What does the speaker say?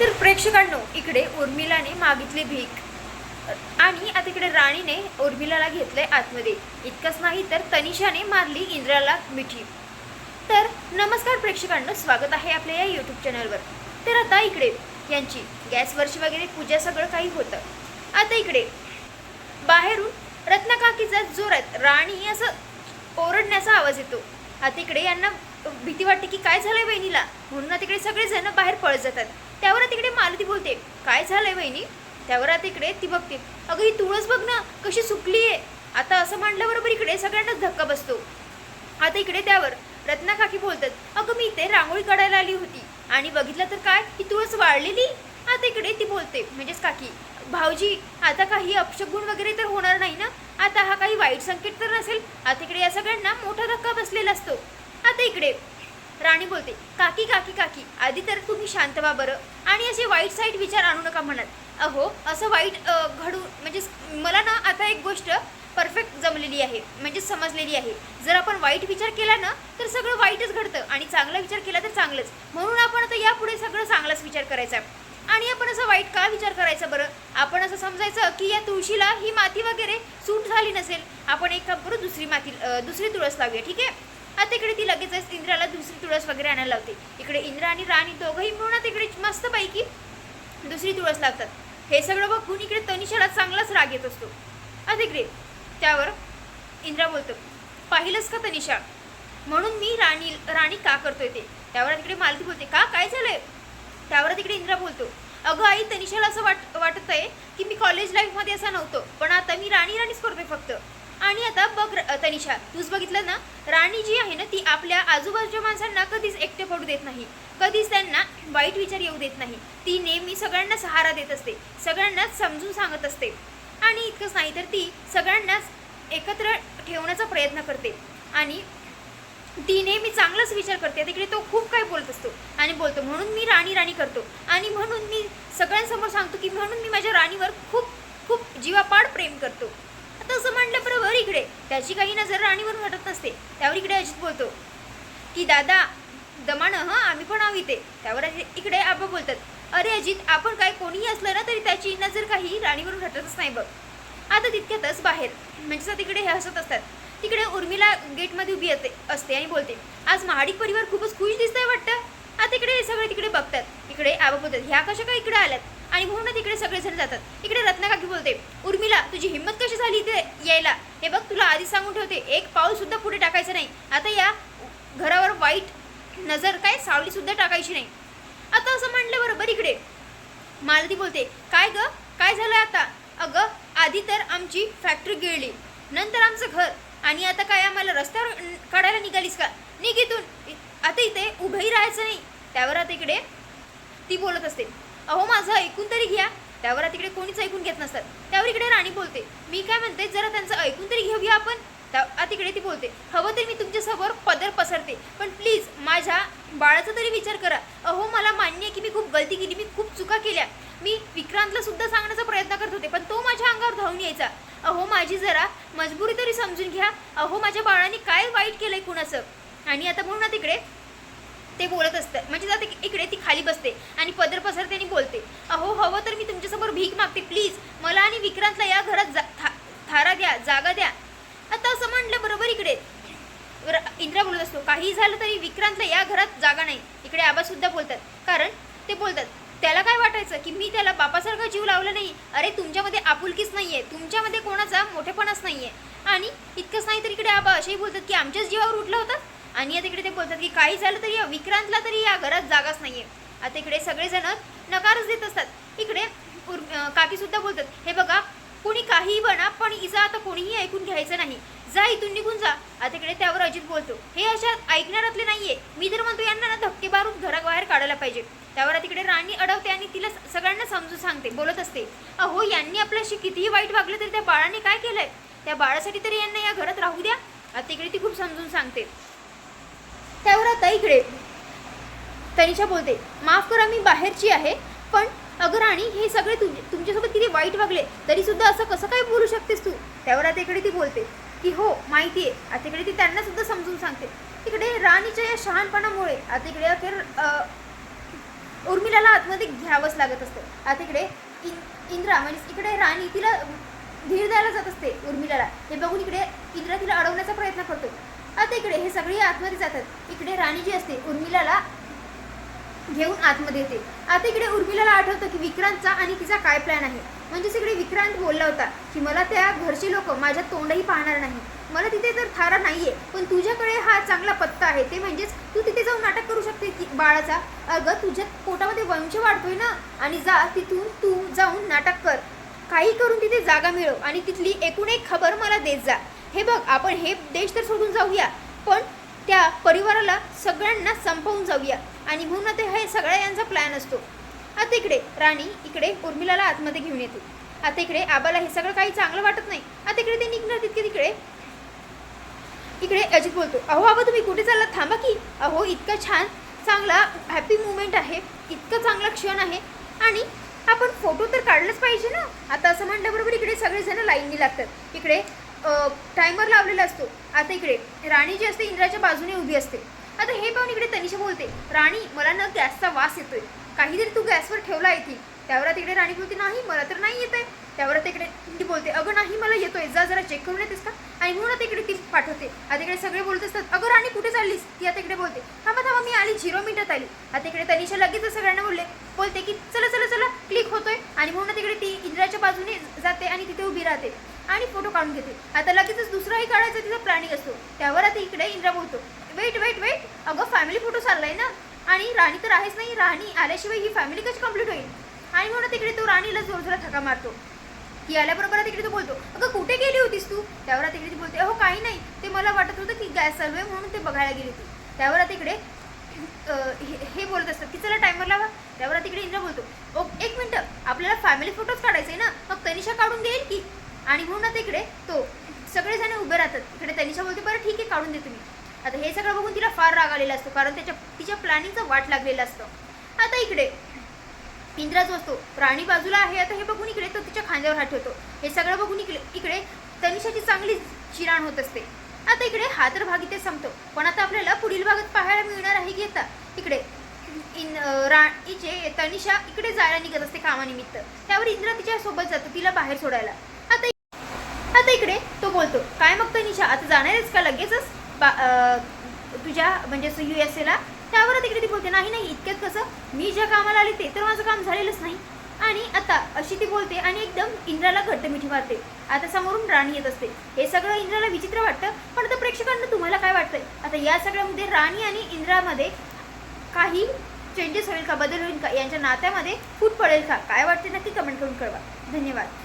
तर प्रेक्षकांनो, इकडे उर्मिलाने मागितली भीक आणि आता इकडे राणीने उर्मिलाला घेतलंय आतमध्ये. इतकंच नाही तर तनिषाने मारली इंद्राला मिठी. तर नमस्कार प्रेक्षकांनो, स्वागत आहे आपल्या या यूट्यूब चॅनलवर. तर आता इकडे यांची गॅसवरची वगैरे पूजा सगळं काही होतं. आता इकडे बाहेरून रत्नाकाकीचा जोरात राणी असं ओरडण्याचा आवाज येतो. आता इकडे यांना भीती वाटते की काय झालंय वहिनीला, म्हणून आता इकडे सगळेजण बाहेर पळत जातात. त्यावर आता इकडे मालती बोलते, काय झालंय वहिनी? त्यावर आता इकडे ती बघते, अगं ही तुळस बघ ना कशी सुकली आहे. आता असं म्हटल्याबरोबर इकडे सगळ्यांनाच धक्का बसतो. आता इकडे त्यावर रत्नाकाकी बोलतात, अगं मी इथे रांगोळी काढायला आली होती आणि बघितलं तर काय ही तुळस वाळलेली. आता इकडे ती बोलते म्हणजेच काकी, भाऊजी आता काही अपशगुन वगैरे तर होणार नाही ना, आता हा काही वाईट संकेत तर नसेल. आता इकडे या सगळ्यांना मोठा धक्का बसलेला असतो. आता इकडे राणी बोलते, काकी काकी काकी आधी तर तुम्ही शांत व्हा बरं, आणि असे वाईट साईट विचार आणू नका म्हणत. अहो असं वाईट घडू म्हणजे मला ना आता एक गोष्ट परफेक्ट जमलेली आहे, म्हणजे समजलेली आहे. जर आपण वाईट विचार केला ना तर सगळं वाईटच घडतं, आणि चांगला विचार केला तर चांगलंच. म्हणून आपण आता यापुढे सगळं चांगलाच विचार करायचा. आणि आपण असं वाईट का विचार करायचा बरं? आपण असं समजायचं की या तुळशीला ही माती वगैरे सूट झाली नसेल, आपण एक काम करू, दुसरी तुळस लावूया, ठीक आहे. आता इकडे ती लगेचच इंद्राला दुसरी तुळस वगैरे आणायला लावते. इकडे इंद्र आणि राणी दोघंही मिळून तिकडे मस्तपैकी दुसरी तुळस लावतात. हे सगळं बघून इकडे तनिषाला चांगलाच राग येत असतो. आता इकडे त्यावर इंद्रा बोलतो, पाहिलंच का तनिषा, म्हणून मी राणी का करतोय ते. त्यावर तिकडे मालती बोलते, का काय झालंय? त्यावर तिकडे इंद्रा बोलतो, अगं आई तनिषाला असं वाटत आहे की मी कॉलेज लाईफमध्ये असं नव्हतं, पण आता मी राणीच करतोय फक्त. आणि आता बघ तनिषा, तूच बघितलं ना, राणी जी आहे ना ती आपल्या आजूबाजूच्या माणसांना कधीच एकटे पडू देत नाही, कधीच त्यांना वाईट विचार येऊ देत नाही. ती नेहमी सगळ्यांना सहारा देत असते, सगळ्यांनाच समजून सांगत असते. आणि इतकंच नाही तर ती सगळ्यांनाच एकत्र ठेवण्याचा प्रयत्न करते, आणि ती नेहमी चांगलाच विचार करते. तिकडे तो खूप काही बोलत असतो आणि बोलतो, म्हणून मी राणी करतो, आणि म्हणून मी सगळ्यांसमोर सांगतो की म्हणून मी माझ्या राणीवर खूप खूप जीवापाड प्रेम करतो. आता असं म्हटल्याबरोबर इकडे त्याची काही नजर राणीवर हटत नसते. त्यावर इकडे अजित बोलतो की दादा दमानं आम्ही पण आहोत इथे. त्यावर इकडे आबा बोलतात, अरे अजित, आपण काय कोणीही असलं ना तरी त्याची नजर काही राणीवरून हटतच नाही बघ. आता तितक्यातच बाहेर म्हणजे तिकडे हे हसत असतात. तिकडे उर्मिला गेटमध्ये उभी असते आणि बोलते, आज महाडिक परिवार खूपच खुश दिसतंय वाटतं. आता इकडे हे सगळे तिकडे बघतात. इकडे आबा बोलतात, ह्या कशा काय इकडे आल्यात, आणि म्हणून तिकडे सगळेजण जातात. इकडे रत्नाकाकी बोलते, उर्मिला तुझी हिंमत कशी झाली इथे यायला? हे बघ, तुला आधी सांगून ठेवते, एक पाऊल सुद्धा पुढे टाकायचं नाही. आता या घरावर वाईट नजर काय सावली सुद्धा टाकायची नाही. आता असं म्हटलं बरोबर इकडे मालती बोलते, काय ग काय झालं आता? अगं आधी तर आमची फॅक्टरी गिळली, नंतर आमचं घर, आणि आता काय आम्हाला रस्त्यावर काढायला निघालीस का? निघितून, आता इथे उभंही राहायचं नाही. त्यावर आता इकडे ती बोलत असते, अहो माझं ऐकून तरी घ्या. त्यावर तिकडे कोणीच ऐकून घेत नसतात. त्यावर इकडे राणी बोलते, मी काय म्हणते, जरा त्यांचं ऐकून तरी घेऊया आपण. तिकडे ती बोलते, हवं तरी मी तुमच्यासमोर पदर पसरते, पण प्लीज माझ्या बाळाचा तरी विचार करा. अहो मला मान्य आहे की मी खूप गलती केली, मी खूप चुका केल्या. मी विक्रांतला सुद्धा सांगण्याचा प्रयत्न करत होते, पण तो माझ्या अंगावर धावून यायचा. अहो माझी जरा मजबुरी तरी समजून घ्या. अहो माझ्या बाळाने काय वाईट केलंय कुणाचं? आणि आता म्हणून तिकडे ते बोलत असतं, म्हणजे आता इकडे ती खाली बसते आणि पदर पसरते आणि बोलते, अहो हवं तर मी तुमच्यासमोर भीक मागते, प्लीज मला आणि विक्रांतला या घरात थारा द्या, जागा द्या. आता असं म्हटलं बरोबर इकडे इंद्रा बोलत असतो, काही झालं तरी विक्रांतला या घरात जागा नाही. इकडे आबा सुद्धा बोलतात, कारण ते बोलतात, त्याला काय वाटायचं की मी त्याला बापासारखा जीव लावला नाही. अरे तुमच्यामध्ये आपुलकीच नाहीये, तुमच्यामध्ये कोणाचा मोठेपणाच नाहीये. आणि इतकंच नाही तर इकडे आबा असेही बोलतात की आमच्याच जीवावर उठला होता. आणि आता इकडे ते बोलतात की काही झालं तरी विक्रांतला तरी या घरात जागाच नाहीये. आता इकडे सगळेजण नकारच देत असतात. इकडे काकी सुद्धा बोलतात, हे बघा कोणी काहीही बना, पण हिचं आता कोणीही ऐकून घ्यायचं नाही, जा इथून निघून जा. आता इकडे त्यावर अजित बोलतो, हे अशा ऐकणारातले नाहीये, मी तर म्हणतो यांना ना धक्के मारून घराबाहेर काढायला पाहिजे. त्यावर तिकडे राणी अडवते आणि तिला सगळ्यांना समजून सांगते, बोलत असते, अहो यांनी आपल्याशी कितीही वाईट वागलं तरी त्या बाळाने काय केलंय, त्या बाळासाठी तरी यांना या घरात राहू द्या. आता इकडे ती खूप समजून सांगते. त्यावर आता इकडे तनिषा बोलते, माफ करा मी बाहेरची आहे, पण अगं राणी हे सगळे तुमच्यासोबत किती वाईट वागले तरी सुद्धा असं कसं काय बोलू शकतेस तू? त्यावर आता इकडे ती बोलते की हो माहिती आहे. आता इकडे ती त्यांना सुद्धा समजून सांगते. तिकडे राणीच्या या शहाणपणामुळे आता इकडे अखेर उर्मिलाला आतमध्ये घ्यावंच लागतं. लागत असतं. आता इकडे इंद्रा म्हणजे इकडे राणी तिला धीर द्यायला जात असते उर्मिलाला. हे बघून इकडे इंद्रा तिला अडवण्याचा प्रयत्न करतो. आता इकडे हे सगळे आतमध्ये जातात. इकडे राणी जी असते उर्मिलाला घेऊन आतमध्ये येते. आता इकडे उर्मिलाला आठवतं की विक्रांतचा आणि तिचा काय प्लॅन आहे. म्हणजेच इकडे विक्रांत बोलला होता की मला त्या घरचे लोक माझ्या तोंडही पाहणार नाही, मला तिथे तर थारा नाहीये, पण तुझ्याकडे हा चांगला पत्ता आहे, ते म्हणजेच तू तिथे जाऊन नाटक करू शकते की बाळाचा. अगं तुझ्या पोटामध्ये वंश वाढतोय ना, आणि जा तिथून तू जाऊन नाटक कर, काही करून तिथे जागा मिळव आणि तिथली एकूण एक खबर मला देत जा. हे बघ आपण हे देश तर सोडून जाऊया, पण त्या परिवाराला सगळ्यांना संपवून जाऊया. आणि म्हणून आता हे सगळ्या यांचा प्लॅन असतो. आता इकडे राणी इकडे उर्मिलाला आतमध्ये घेऊन येते. आता इकडे आबाला हे सगळं काही चांगलं वाटत नाही. आता इकडे ते निघणार तितके इकडे अजित बोलतो, अहो बाबा तुम्ही कुठे चाललात, थांबा की. अहो इतका छान चांगला हॅपी मुवमेंट आहे, इतकं चांगला क्षण आहे, आणि आपण फोटो तर काढलंच पाहिजे ना. आता असं म्हटल्याबरोबर इकडे सगळेजण लाईननी लागतात. इकडे टायमर लावलेला असतो. आता इकडे राणी जी असते इंद्राच्या बाजूने उभी असते. आता हे पाहून इकडे तनिषा बोलते, राणी मला ना गॅसचा वास येतोय, काहीतरी तू गॅसवर ठेवला आहे की. त्यावर आता इकडे राणी बोलते, नाही मला तर नाही येत आहे. त्यावर आता इकडे ती बोलते, अगं नाही मला येतोय, जा जरा चेक करून येतेस का. आणि म्हणून आता इकडे ती पाठवते. आता इकडे सगळे बोलत असतात, अगं राणी कुठे चाललीस. ती आता इकडे बोलते, थांबा थांबा मी आली, 0 मिनिटात आली. आता इकडे तनिषा लगेच सगळ्यांना बोलते की चला चला चला क्लिक होतोय. आणि म्हणून तिकडे ती इंद्राच्या बाजूने जाते आणि तिथे उभी राहते आणि फोटो काढून घेते. आता लगेचच दुसराही काढायचा तिचा प्लॅनिंग असतो. त्यावर आता इकडे इंद्रा बोलतो, वेट वेट वेट, अगं फॅमिली फोटो चाललाय ना, आणि राणी तर आहेच नाही, राणी आल्याशिवाय ही फॅमिली कशी कंप्लीट होईल. आणि म्हणून तिकडे तो राणीला जोरजोरात धक्का मारतो. ती आल्याबरोबर तिकडे तो बोलतो, अगं कुठे गेली होतीस तू. त्यावर तिकडे ती बोलते, अहो काही नाही, ते मला वाटत होतं की गॅस चालू आहे म्हणून ते बघायला गेली होती. त्यावर तिकडे हे बोलत असतात की चला टायमर लावा. त्यावर तिकडे इंद्रा बोलतो, ओ 1 मिनिट, आपल्याला फॅमिली फोटोज काढायचे ना, मग तनिषा काढून देईल की. आणि म्हणून तिकडे तो सगळेजण उभे राहतात. इकडे तनिषा बोलते, बरं ठीक आहे काढून दे तुम्ही. आता हे सगळं बघून तिला फार राग आलेला असतो, कारण तिच्या प्लॅनिंगचा वाट लागलेला असतो. आता इकडे इंद्रा जो असतो राणी बाजूला आहे. आता हे बघून इकडे तो तिच्या खांद्यावर हात ठेवतो. हे सगळं बघून इकडे तनिषाची चांगली चिराण होत असते. आता इकडे हा तर भाग इथे संपतो, पण आता आपल्याला पुढील भागात पाहायला मिळणार आहे की आता इकडे राणीचे तनिषा इकडे जायला निघत असते कामानिमित्त. त्यावर इंद्रा तिच्या सोबत जातो तिला बाहेर सोडायला. आता इकडे तो बोलतो, काय मग तनिषा आता जाणार आहेस का लगेचच तुझ्या म्हणजे USA ला. त्यावर तिकडे ती बोलते, नाही नाही इतक्यात कसं, मी ज्या कामाला आले ते तर माझं काम झालेलंच नाही. आणि आता अशी ती बोलते आणि एकदम इंद्राला घट्ट मिठी मारते. आता समोरून राणी येत असते. हे सगळं इंद्राला विचित्र वाटतं, पण आता प्रेक्षकांना तुम्हाला काय वाटतंय. आता या सगळ्यामध्ये राणी आणि इंद्रामध्ये काही चेंजेस होईल का, बदल होईल का, यांच्या नात्यामध्ये फूट पडेल का, काय वाटते नक्की कमेंट करून कळवा. धन्यवाद.